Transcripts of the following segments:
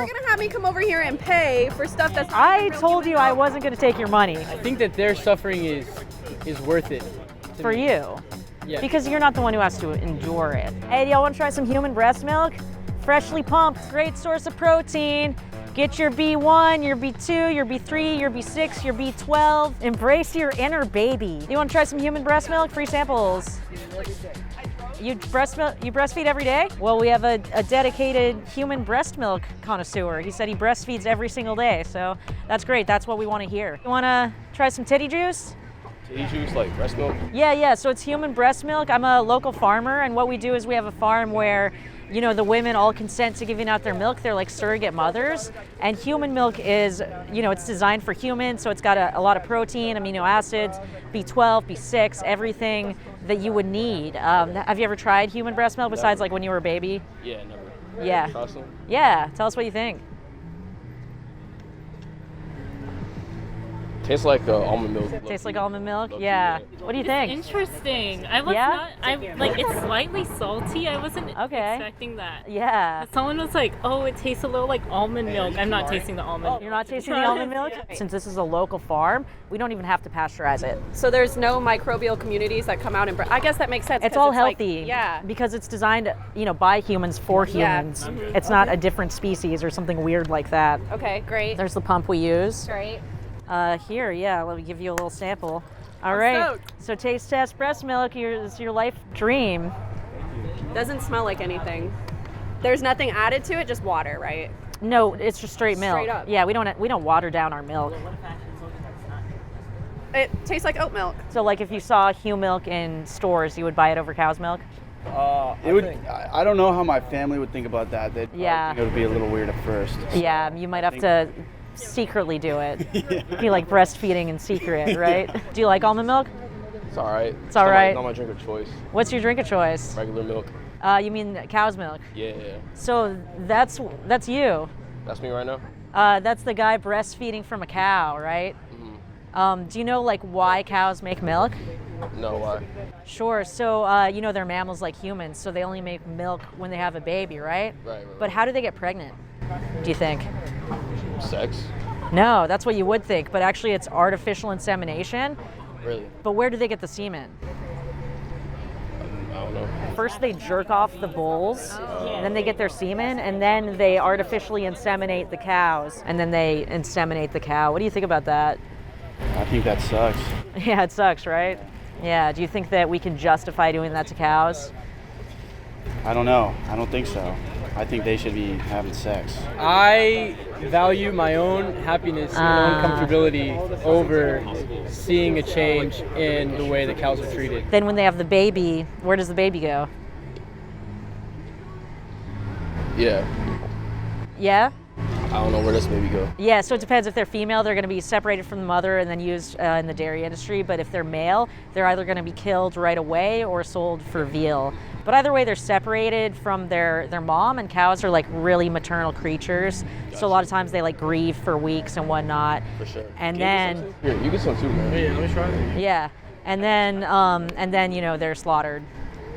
gonna have me come over here and pay for stuff that's not I even real told human you I milk? wasn't going to take your money I think that their suffering is worth it. to for me. you. Yeah. Because you're not the one who has to endure it. Hey, do y'all want to try some human breast milk? Freshly pumped, great source of protein. Get your B1, your B2, your B3, your B6, your B12. Embrace your inner baby. You want to try some human breast milk? Free samples. You breastfeed every day? Well, we have a dedicated human breast milk connoisseur. He said he breastfeeds every single day, so that's great. That's what we want to hear. You want to try some titty juice? Titty juice, like breast milk? Yeah, so it's human breast milk. I'm a local farmer, and what we do is we have a farm where, you know, the women all consent to giving out their milk. They're like surrogate mothers. And human milk is, you know, it's designed for humans, so it's got a lot of protein, amino acids, B12, B6, everything that you would need. Have you ever tried human breast milk besides like when you were a baby? Yeah, never. Yeah. Try some? Yeah, tell us what you think. Tastes like almond milk. Tastes like almond milk? Low-key, Yeah. What do you think? Interesting. I was Yeah? like, it's slightly salty. I wasn't Okay. expecting that. Yeah. Someone was like, oh, it tastes a little like almond milk. I'm not tasting the almond. You're not tasting the almond milk? Since this is a local farm, we don't even have to pasteurize it. So there's no microbial communities that come out and I guess that makes sense. It's 'cause all like- healthy. yeah. Because it's designed, you know, by humans for Yeah. humans. It's not a different species or something weird like that. Okay, great. There's the pump we use. Great. Here, yeah, let me give you a little sample. All I'm right. stoked. So taste test breast milk. It's your life dream. Doesn't smell like anything. There's nothing added to it, just water, right? No, it's just straight milk. Straight up. Yeah, we don't water down our milk. It tastes like oat milk. So like if you saw HuMilk in stores, you would buy it over cow's milk? It would. I don't know how my family would think about that. They'd probably Yeah. think it would be a little weird at first. Yeah, you might have to secretly do it. Be like breastfeeding in secret, right? Do you like almond milk? It's all right. It's all right. Not my drink of choice. What's your drink of choice? Regular milk. You mean cow's milk? Yeah. So that's you. That's me right now? That's the guy breastfeeding from a cow, right? Mm-hmm. Do you know like why cows make milk? No, why? Sure. So you know they're mammals like humans, so they only make milk when they have a baby, right? Right. But how do they get pregnant? Do you think? Sex? No, that's what you would think, but actually it's artificial insemination. Really? But where do they get the semen? I don't know. First they jerk off the bulls, and then they get their semen, and then they artificially inseminate the cows, and then they inseminate the cow. What do you think about that? I think that sucks. Yeah, it sucks, right? Yeah, do you think that we can justify doing that to cows? I don't know. I don't think so. I think they should be having sex. I value my own happiness and own comfortability over seeing a change in the way the cows are treated. Then when they have the baby, where does the baby go? Yeah. Yeah? I don't know where this baby go. Yeah, so it depends. If they're female, they're going to be separated from the mother and then used in the dairy industry. But if they're male, they're either going to be killed right away or sold for veal. But either way, they're separated from their mom, and cows are like really maternal creatures. So a lot of times they like grieve for weeks and whatnot. For sure. And Can you get some then, too? Here, you get some too, man. Yeah, let me try that. yeah, and then you know they're slaughtered.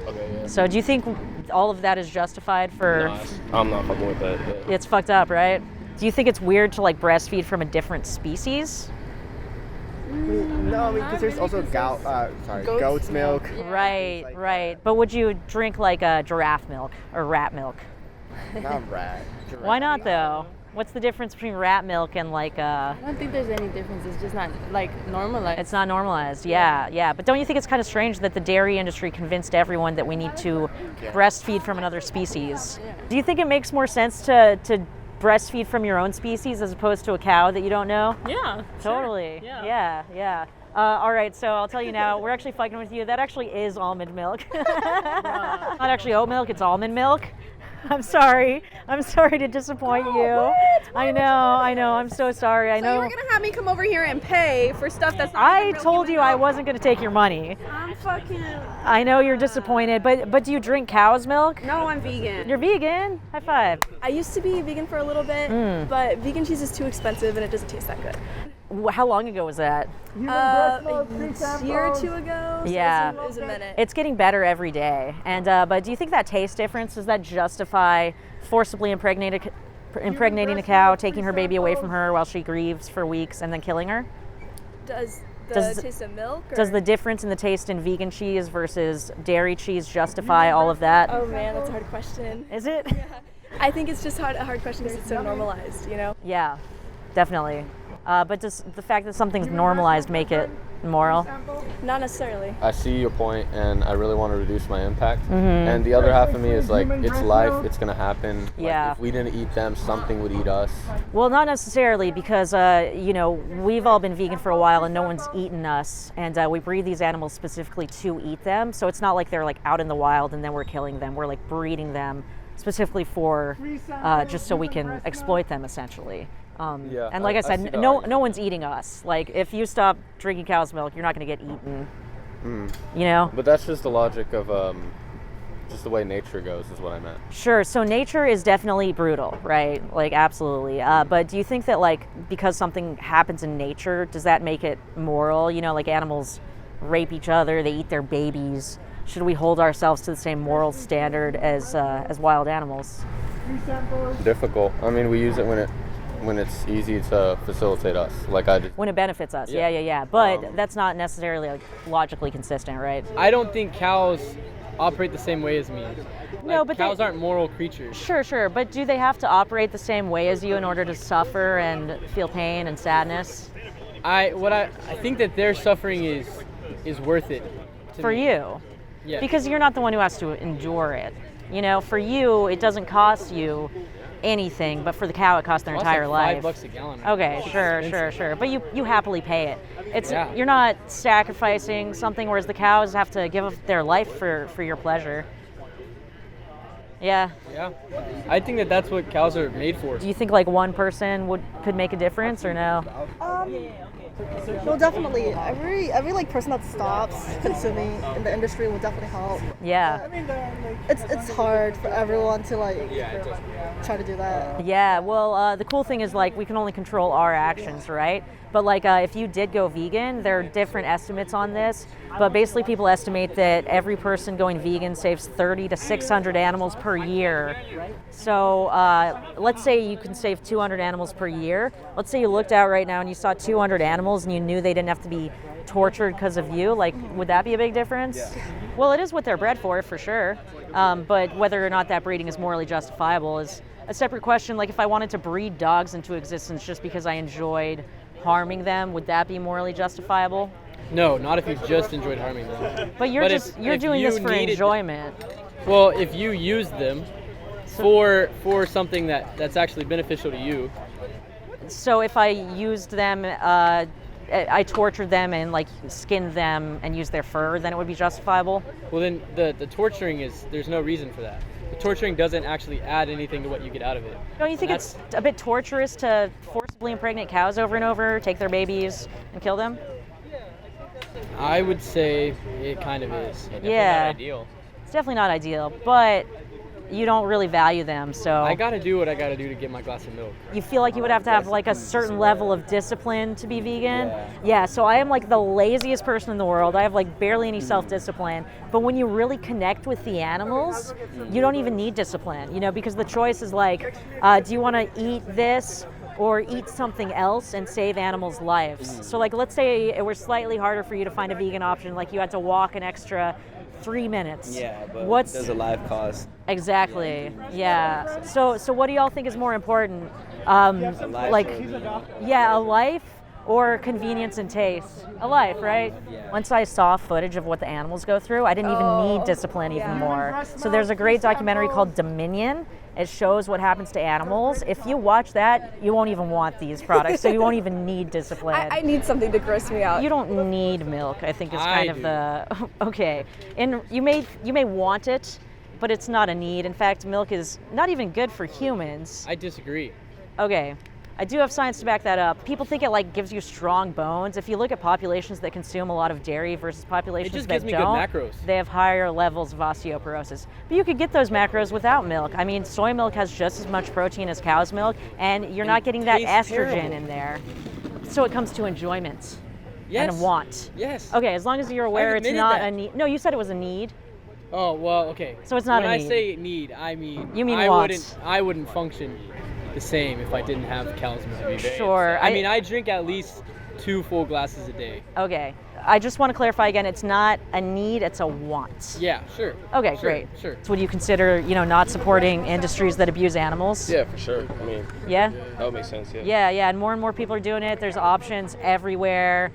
Okay, yeah. So do you think all of that is justified for? Nah, I'm not fucking with that. Yeah. It's fucked up, right? Do you think it's weird to like breastfeed from a different species? No, I mean, because there's also goat's milk. Right, right. But would you drink like a giraffe milk or rat milk? Not rat. Why not though? What's the difference between rat milk and like I don't think there's any difference. It's just not like normalized. It's not normalized. Yeah. But don't you think it's kind of strange that the dairy industry convinced everyone that we need to breastfeed from another species? Do you think it makes more sense to breastfeed from your own species as opposed to a cow that you don't know? Yeah. Totally. Sure. Yeah. All right, so I'll tell you now, we're actually fucking with you. That actually is almond milk. Not actually oat milk, it's almond milk. I'm sorry to disappoint you. I know. I'm so sorry. I So know. you were gonna have me come over here and pay for stuff that's not I even real told human you I milk? wasn't going to take your money. I'm fucking. I know you're disappointed, but do you drink cow's milk? No, I'm vegan. You're vegan? High five. I used to be vegan for a little bit, but vegan cheese is too expensive and it doesn't taste that good. How long ago was that? A year or two ago. So Yeah. It was a minute. It's getting better every day. And but do you think that taste difference, does that justify forcibly impregnating impregnating a cow, taking her baby away from her while she grieves for weeks, and then killing her? Does the Does- taste of milk? Or? Does the difference in the taste in vegan cheese versus dairy cheese justify all of that? Oh man, that's a hard question. Is it? I think it's just a hard question because it's so normalized, you know? Yeah, definitely. But does the fact that something's normalized make it moral? Not necessarily. I see your point, and I really want to reduce my impact. And the other half of me is like, it's life, it's gonna happen. Like, Yeah. if we didn't eat them, something would eat us. Well, not necessarily, because you know, we've all been vegan for a while and no one's eaten us, and we breed these animals specifically to eat them. So it's not like they're like out in the wild and then we're killing them. We're like breeding them specifically for just so we can exploit them, essentially. Yeah, And like I I see said, the no argument. one's eating us. Like if you stop drinking cow's milk, you're not going to get eaten. You know? But that's just the logic of just the way nature goes, is what I meant. Sure. So nature is definitely brutal, right? Like absolutely. But do you think that like because something happens in nature, does that make it moral? You know, like animals rape each other, they eat their babies. Should we hold ourselves to the same moral standard as wild animals? Difficult. I mean, we use it when it's easy to facilitate us. Like I just. When it benefits us, Yeah. yeah. But that's not necessarily like logically consistent, right? I don't think cows operate the same way as me. No, Like, but cows they- aren't moral creatures. Sure. But do they have to operate the same way as you in order to suffer and feel pain and sadness? I think that their suffering is worth it to For me. you. Yeah. Because you're not the one who has to endure it. You know, for you, it doesn't cost you anything, but for the cow, it costs their Costs entire like life. $5 a gallon. Okay, It's sure. expensive. But you happily pay it. It's Yeah. You're not sacrificing something, whereas the cows have to give up their life for your pleasure. Yeah. Yeah. I think that that's what cows are made for. Do you think like one person could make a difference or no? Well, definitely. Every like person that stops consuming in the industry will definitely help. Yeah. It's hard for everyone to like try to do that. Yeah, well, the cool thing is like we can only control our actions, right? But like if you did go vegan, there are different estimates on this. But basically, people estimate that every person going vegan saves 30 to 600 animals per year. So let's say you can save 200 animals per year. Let's say you looked out right now and you saw 200 animals and you knew they didn't have to be tortured because of you. Like, would that be a big difference? Yeah. Well, it is what they're bred for sure. But whether or not that breeding is morally justifiable is a separate question. Like, if I wanted to breed dogs into existence just because I enjoyed harming them, would that be morally justifiable? No, not if you just enjoyed harming them. But you're if doing you this for needed- enjoyment. Well, if you use them for something that's actually beneficial to you, So if I used them, I tortured them and like skinned them and used their fur, then it would be justifiable? well then the torturing there's no reason for that. The torturing doesn't actually add anything to what you get out of it. Don't you think it's a bit torturous to forcibly impregnate cows over and over, take their babies and kill them? I would say it kind of is. Yeah. Not ideal. It's definitely not ideal, but you don't really value them, so I gotta do what I gotta do to get my glass of milk. you feel like you would have to have like a certain level of discipline to be vegan. Yeah, so I am like the laziest person in the world. I have like barely any self-discipline. But when you really connect with the animals, you don't even need discipline, you know, because the choice is like, do you want to eat this or eat something else and save animals' lives? So like, let's say it were slightly harder for you to find a vegan option, like you had to walk an extra 3 minutes. Yeah, but What's there's a life cost. Exactly. Yeah. So what do y'all think is more important? life Like, or yeah, a life or convenience and taste? A life, right? Yeah. Once I saw footage of what the animals go through, I didn't even need discipline even more. So there's a great documentary called Dominion. It shows what happens to animals. If you watch that, you won't even want these products, so you won't even need discipline. I need something to gross me out. You don't need milk, I think is I kind of do. the okay. And you may want it, but it's not a need. In fact, milk is not even good for humans. I disagree. Okay. I do have science to back that up. People think it like gives you strong bones. If you look at populations that consume a lot of dairy versus populations just that gives me good don't, macros. they have higher levels of osteoporosis. But you could get those macros without milk. I mean, soy milk has just as much protein as cow's milk, and you're not getting that tastes estrogen terrible. in there. So it comes to enjoyment Yes. and a want. Yes. Okay, as long as you're aware it's admitted not that. a need. No, you said it was a need. Oh well, okay. So it's not when a I need. say need, I mean You mean I want. wouldn't function the same if I didn't have cow's milk. Sure. I mean, I drink at least 2 full glasses a day. Okay. I just want to clarify again, it's not a need, it's a want. Yeah, sure. Okay, Sure, great. sure. So would you consider, not supporting industries that abuse animals? Yeah, for sure. I mean, Yeah? that would make sense. Yeah. Yeah, and more people are doing it. There's options everywhere.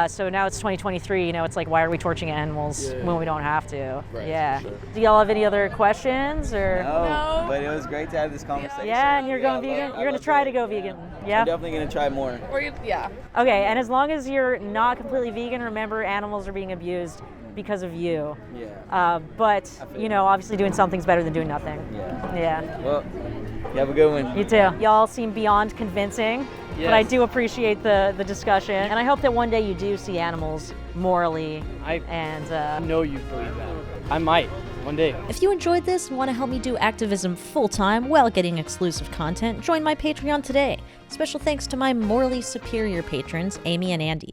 So now it's 2023, it's like, why are we torturing animals when we don't have to? Right, Yeah. for sure. Do y'all have any other questions or? No, but it was great to have this conversation. Yeah, and you're going vegan? You're going to try to go vegan? Yeah? I'm definitely going to try more. Yeah. Okay, and as long as you're not completely vegan, remember animals are being abused because of you. Yeah. But, obviously doing something's better than doing nothing. Yeah. Yeah. Well, you have a good one. You too. Y'all seem beyond convincing, but I do appreciate the discussion. And I hope that one day you do see animals morally. I know you believe that. I might, one day. If you enjoyed this and want to help me do activism full-time while getting exclusive content, join my Patreon today. Special thanks to my morally superior patrons, Amy and Andy.